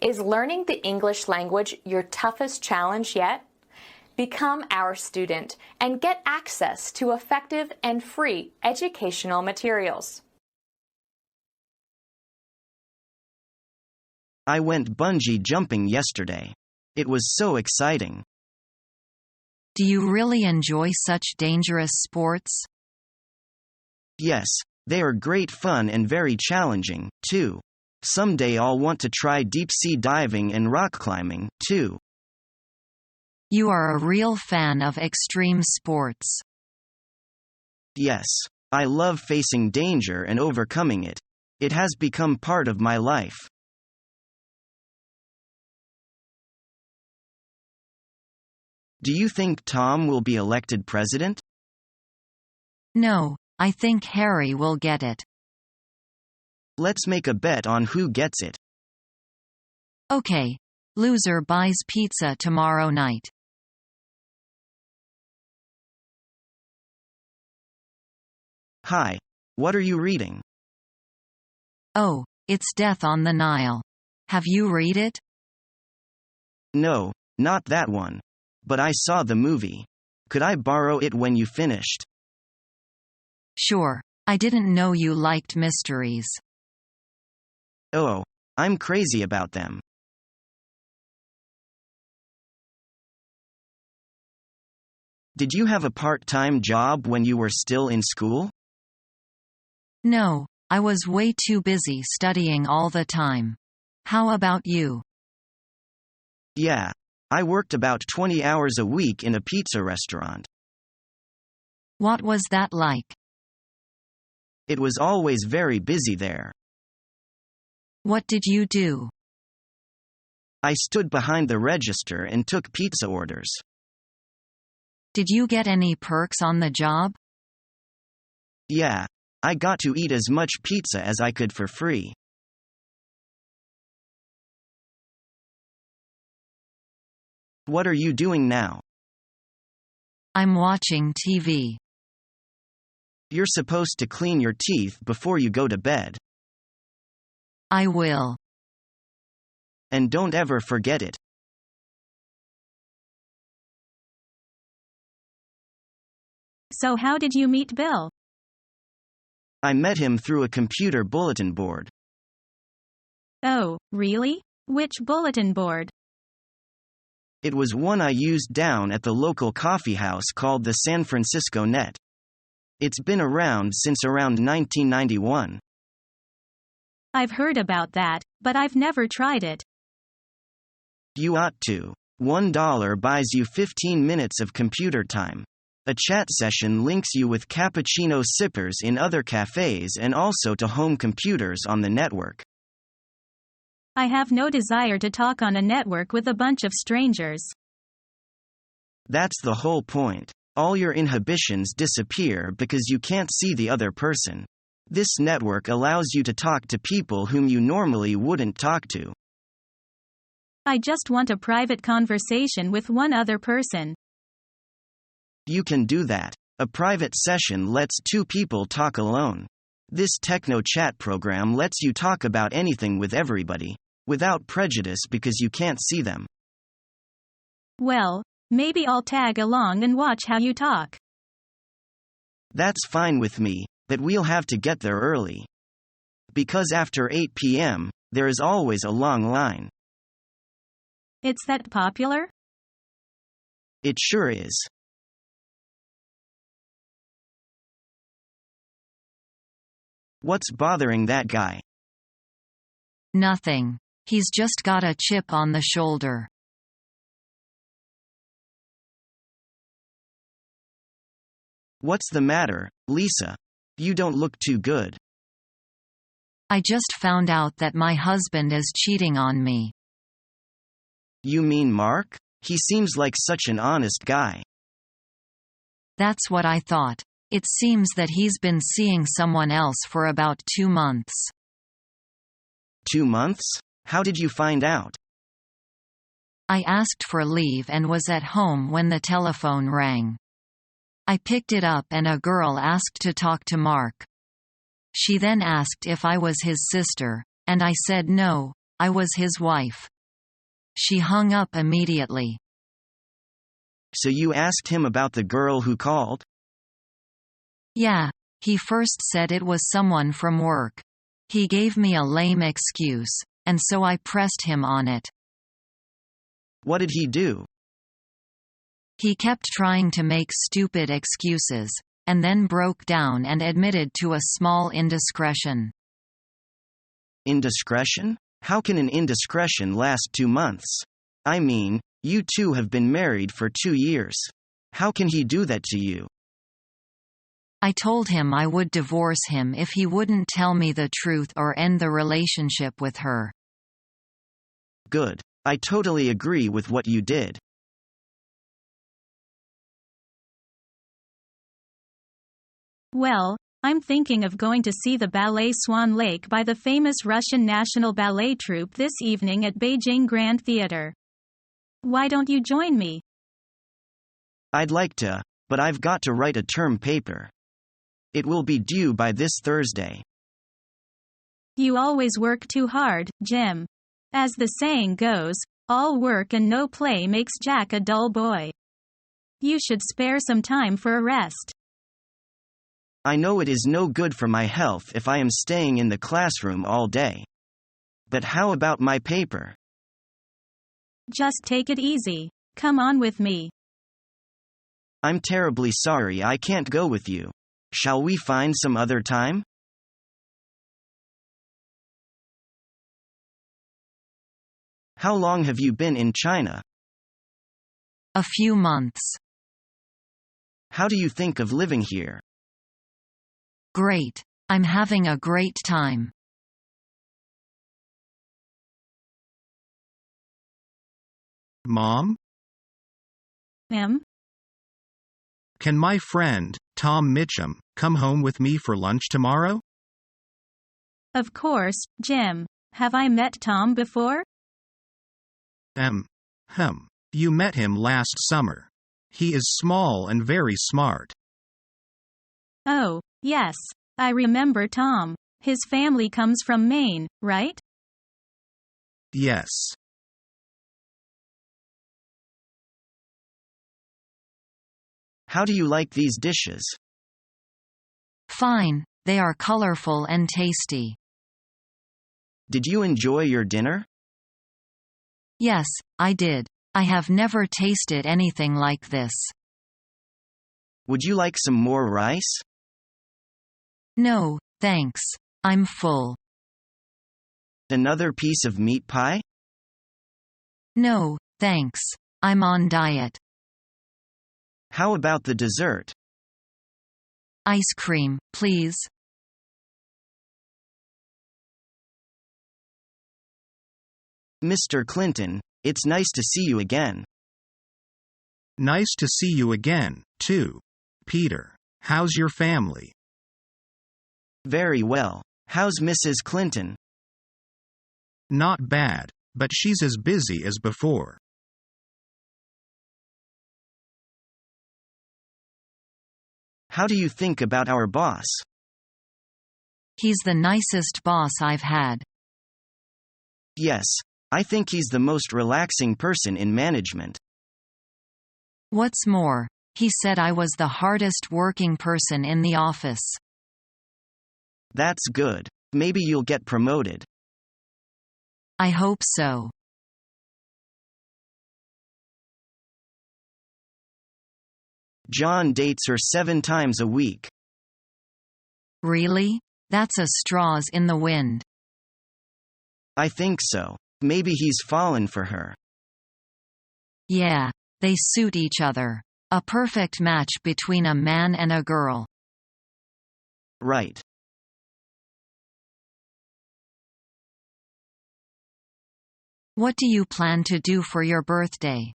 Is learning the English language your toughest challenge yet? Become our student and get access to effective and free educational materials. I went bungee jumping yesterday. It was so exciting. Do you really enjoy such dangerous sports? Yes, they are great fun and very challenging, too. Someday I'll want to try deep-sea diving and rock climbing, too. You are a real fan of extreme sports. Yes, I love facing danger and overcoming it. It has become part of my life. Do you think Tom will be elected president? No, I think Harry will get it. Let's make a bet on who gets it. Okay. Loser buys pizza tomorrow night. Hi. What are you reading? Oh, it's Death on the Nile. Have you read it? No, not that one. But I saw the movie. Could I borrow it when you finished? Sure. I didn't know you liked mysteries. Oh, I'm crazy about them. Did you have a part-time job when you were still in school? No, I was way too busy studying all the time. How about you? Yeah, I worked about 20 hours a week in a pizza restaurant. What was that like? It was always very busy there. What did you do? I stood behind the register and took pizza orders. Did you get any perks on the job? Yeah, I got to eat as much pizza as I could for free. What are you doing now? I'm watching TV. You're supposed to clean your teeth before you go to bed. I will. And don't ever forget it. So how did you meet Bill? I met him through a computer bulletin board. Oh, really? Which bulletin board? It was one I used down at the local coffee house called the San Francisco Net. It's been around since around 1991. I've heard about that, but I've never tried it. You ought to. $1 buys you 15 minutes of computer time. A chat session links you with cappuccino sippers in other cafes and also to home computers on the network. I have no desire to talk on a network with a bunch of strangers. That's the whole point. All your inhibitions disappear because you can't see the other person. This network allows you to talk to people whom you normally wouldn't talk to. I just want a private conversation with one other person. You can do that. A private session lets two people talk alone. This techno chat program lets you talk about anything with everybody, without prejudice because you can't see them. Well, maybe I'll tag along and watch how you talk. That's fine with me, but we'll have to get there early. Because after 8 p.m., there is always a long line. It's that popular? It sure is. What's bothering that guy? Nothing. He's just got a chip on the shoulder. What's the matter, Lisa? You don't look too good. I just found out that my husband is cheating on me. You mean Mark? He seems like such an honest guy. That's what I thought. It seems that he's been seeing someone else for about 2 months. 2 months? How did you find out? I asked for leave and was at home when the telephone rang. I picked it up and a girl asked to talk to Mark. She then asked if I was his sister, and I said no, I was his wife. She hung up immediately. So you asked him about the girl who called? Yeah, he first said it was someone from work. He gave me a lame excuse, and so I pressed him on it. What did he do? He kept trying to make stupid excuses, and then broke down and admitted to a small indiscretion. Indiscretion? How can an indiscretion last 2 months? I mean, you two have been married for 2 years. How can he do that to you? I told him I would divorce him if he wouldn't tell me the truth or end the relationship with her. Good. I totally agree with what you did. Well, I'm thinking of going to see the ballet Swan Lake by the famous Russian National Ballet Troupe this evening at Beijing Grand Theater. Why don't you join me? I'd like to, but I've got to write a term paper. It will be due by this Thursday. You always work too hard, Jim. As the saying goes, all work and no play makes Jack a dull boy. You should spare some time for a rest. I know it is no good for my health if I am staying in the classroom all day. But how about my paper? Just take it easy. Come on with me. I'm terribly sorry I can't go with you. Shall we find some other time? How long have you been in China? A few months. How do you think of living here? Great. I'm having a great time. Mom? Can my friend, Tom Mitchum, come home with me for lunch tomorrow? Of course, Jim. Have I met Tom before? You met him last summer. He is small and very smart. Oh, yes. I remember Tom. His family comes from Maine, right? Yes. How do you like these dishes? Fine, they are colorful and tasty. Did you enjoy your dinner? Yes, I did. I have never tasted anything like this. Would you like some more rice? No, thanks. I'm full. Another piece of meat pie? No, thanks. I'm on diet. How about the dessert? Ice cream, please. Mr. Clinton, it's nice to see you again. Nice to see you again, too. Peter, how's your family? Very well. How's Mrs. Clinton? Not bad, but she's as busy as before. How do you think about our boss? He's the nicest boss I've had. Yes, I think he's the most relaxing person in management. What's more, he said I was the hardest working person in the office. That's good. Maybe you'll get promoted. I hope so. John dates her 7 times a week. Really? That's a straws in the wind. I think so. Maybe he's fallen for her. Yeah, they suit each other. A perfect match between a man and a girl. Right. What do you plan to do for your birthday?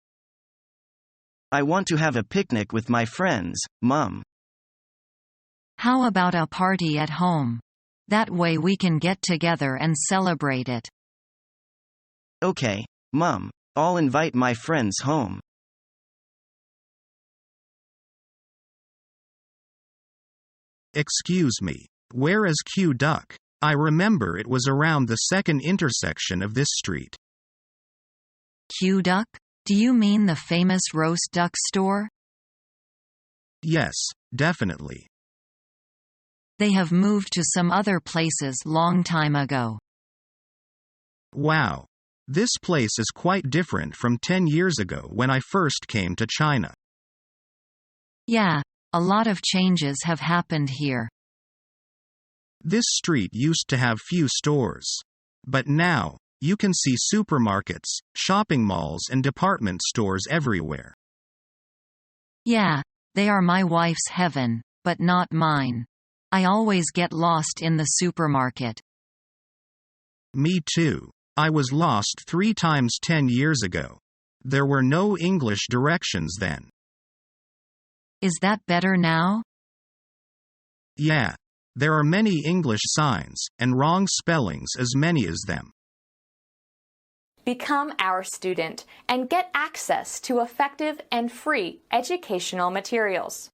I want to have a picnic with my friends, Mum. How about a party at home? That way we can get together and celebrate it. Okay, Mum. I'll invite my friends home. Excuse me. Where is Q Duck? I remember it was around the second intersection of this street. Q Duck? Do you mean the famous roast duck store? Yes, definitely. They have moved to some other places long time ago. Wow. This place is quite different from 10 years ago when I first came to China. Yeah, a lot of changes have happened here. This street used to have few stores. But now, you can see supermarkets, shopping malls and department stores everywhere. Yeah, they are my wife's heaven, but not mine. I always get lost in the supermarket. Me too. I was lost 3 times 10 years ago. There were no English directions then. Is that better now? Yeah. There are many English signs, and wrong spellings as many as them. Become our student and get access to effective and free educational materials.